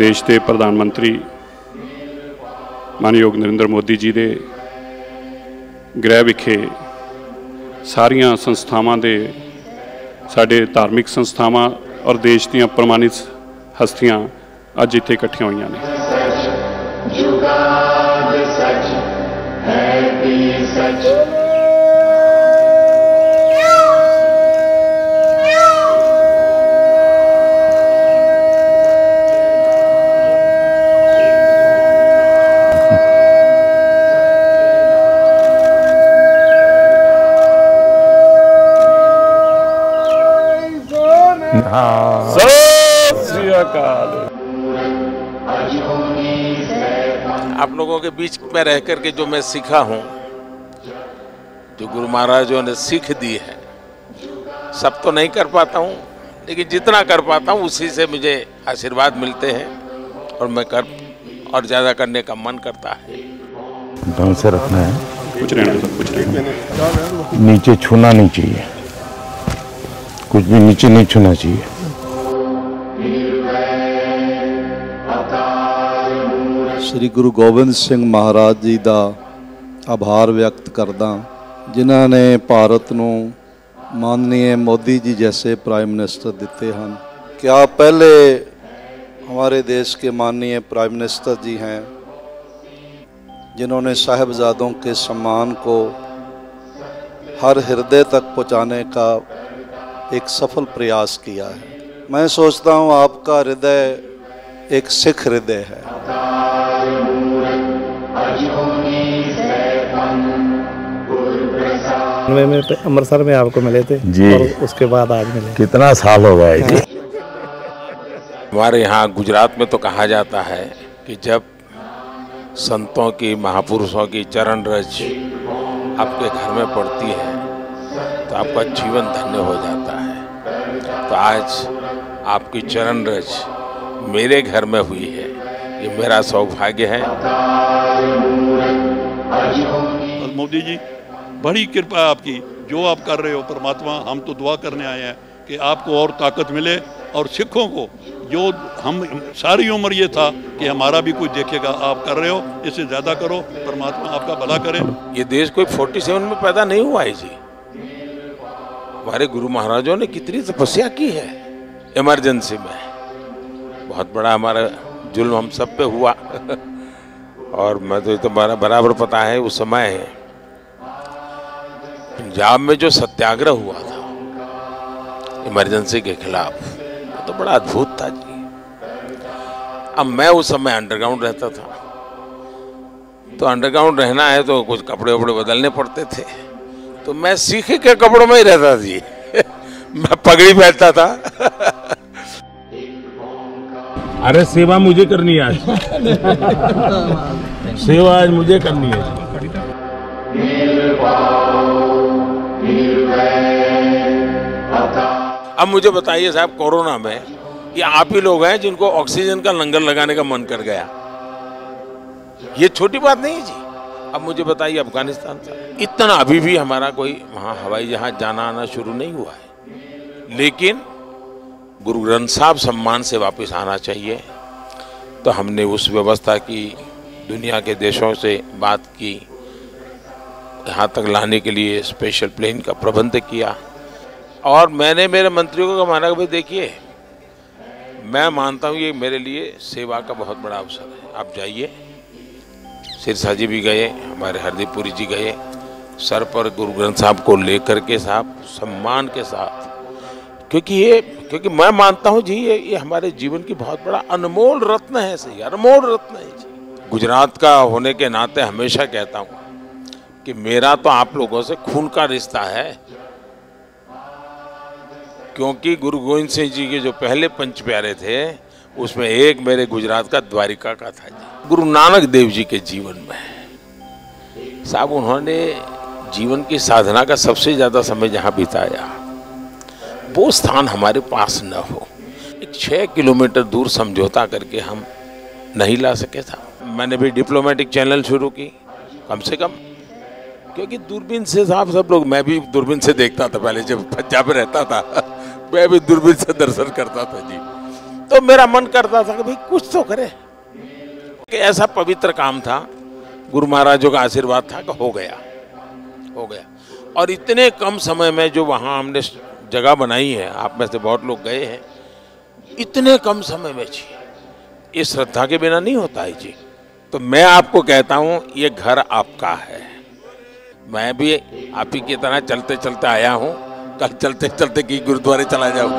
देश के प्रधानमंत्री मानयोग नरेंद्र मोदी जी के गृह विखे सारिया संस्थावां दे साडे धार्मिक संस्थावां और देश दीयां प्रमाणित हस्तियां अज इत्थे इकट्ठियां होईयां ने। आप लोगों के बीच में रह करके जो मैं सीखा हूँ, जो गुरु महाराजों ने सीख दी है, सब तो नहीं कर पाता हूँ, लेकिन जितना कर पाता हूँ उसी से मुझे आशीर्वाद मिलते हैं और मैं और ज़्यादा करने का मन करता है। ढंग से रखना है, कुछ नहीं, नीचे छूना नहीं चाहिए, कुछ भी नीचे नहीं छूना चाहिए। श्री गुरु गोबिंद सिंह महाराज जी का आभार व्यक्त करदा, जिन्हों ने भारत को माननीय मोदी जी जैसे प्राइम मिनिस्टर दिते हैं। क्या पहले हमारे देश के माननीय प्राइम मिनिस्टर जी हैं जिन्होंने साहिबजादों के सम्मान को हर हृदय तक पहुँचाने का एक सफल प्रयास किया है। मैं सोचता हूँ आपका हृदय एक सिख हृदय है। में अमृतसर में आपको मिले थे जी, और उसके बाद आज मिले। कितना साल हो गया जी। हमारे यहाँ गुजरात में तो कहा जाता है कि जब संतों की, महापुरुषों की चरण रज आपके घर में पड़ती है तो आपका जीवन धन्य हो जाता है। तो आज आपकी चरण रज मेरे घर में हुई है, ये मेरा सौभाग्य है। और मोदी जी, बड़ी कृपा है आपकी, जो आप कर रहे हो परमात्मा, हम तो दुआ करने आए हैं कि आपको और ताकत मिले और सिखों को, जो हम सारी उम्र ये था कि हमारा भी कुछ देखेगा, आप कर रहे हो, इससे ज़्यादा करो, परमात्मा आपका भला करे। ये देश कोई 47 में पैदा नहीं हुआ है जी। हमारे गुरु महाराजों ने कितनी तपस्या की है इमरजेंसी में। बहुत बड़ा हमारा जुल्म हम सब पे हुआ और मैं तो बराबर पता है उस समय पंजाब में जो सत्याग्रह हुआ था इमरजेंसी के खिलाफ, तो बड़ा अद्भुत था जी। अब मैं उस समय अंडरग्राउंड रहता था, तो अंडरग्राउंड रहना है तो कुछ कपड़े वपड़े बदलने पड़ते थे, तो मैं सीखे के कपड़ों में ही रहता जी मैं पगड़ी पहनता था। अरे सेवा मुझे करनी है आज सेवा आज मुझे करनी है। अब मुझे बताइए साहब, कोरोना में ये आप ही लोग हैं जिनको ऑक्सीजन का लंगर लगाने का मन कर गया। ये छोटी बात नहीं है जी। अब मुझे बताइए, अफगानिस्तान था, इतना अभी भी हमारा कोई वहाँ हवाई जहाज जाना आना शुरू नहीं हुआ है, लेकिन गुरु ग्रंथ साहब सम्मान से वापस आना चाहिए। तो हमने उस व्यवस्था की, दुनिया के देशों से बात की, यहाँ तक लाने के लिए स्पेशल प्लेन का प्रबंध किया। और मैंने मेरे मंत्रियों को माना कि भाई देखिए, मैं मानता हूँ ये मेरे लिए सेवा का बहुत बड़ा अवसर है, आप जाइए। सिरसा जी भी गए, हमारे हरदीप पुरी जी गए, सर पर गुरु ग्रंथ साहब को लेकर के साहब सम्मान के साथ, क्योंकि मैं मानता हूँ जी ये हमारे जीवन की बहुत बड़ा अनमोल रत्न है। सही, अनमोल रत्न है जी। गुजरात का होने के नाते हमेशा कहता हूँ कि मेरा तो आप लोगों से खून का रिश्ता है, क्योंकि गुरु गोविंद सिंह जी के जो पहले पंच प्यारे थे उसमें एक मेरे गुजरात का द्वारिका का था जी। गुरु नानक देव जी के जीवन में साहब, उन्होंने जीवन की साधना का सबसे ज़्यादा समय जहाँ बिताया, वो स्थान हमारे पास न हो। एक 6 किलोमीटर दूर समझौता करके हम नहीं ला सके था। मैंने भी डिप्लोमेटिक चैनल शुरू की, कम से कम, क्योंकि दूरबीन से साहब सब लोग, मैं भी दूरबीन से देखता था पहले जब पंजाब में रहता था मैं भी दूरबीन से दर्शन करता था जी। तो मेरा मन करता था कि भाई कुछ तो करे, कि ऐसा पवित्र काम था, गुरु महाराजों का आशीर्वाद था कि हो गया। और इतने कम समय में जो वहाँ हमने जगह बनाई है, आप में से बहुत लोग गए हैं, इतने कम समय में जी, ये श्रद्धा के बिना नहीं होता है जी। तो मैं आपको कहता हूँ ये घर आपका है। मैं भी आप ही की तरह चलते चलते आया हूँ, कल चलते चलते की गुरुद्वारे चला जाऊँ।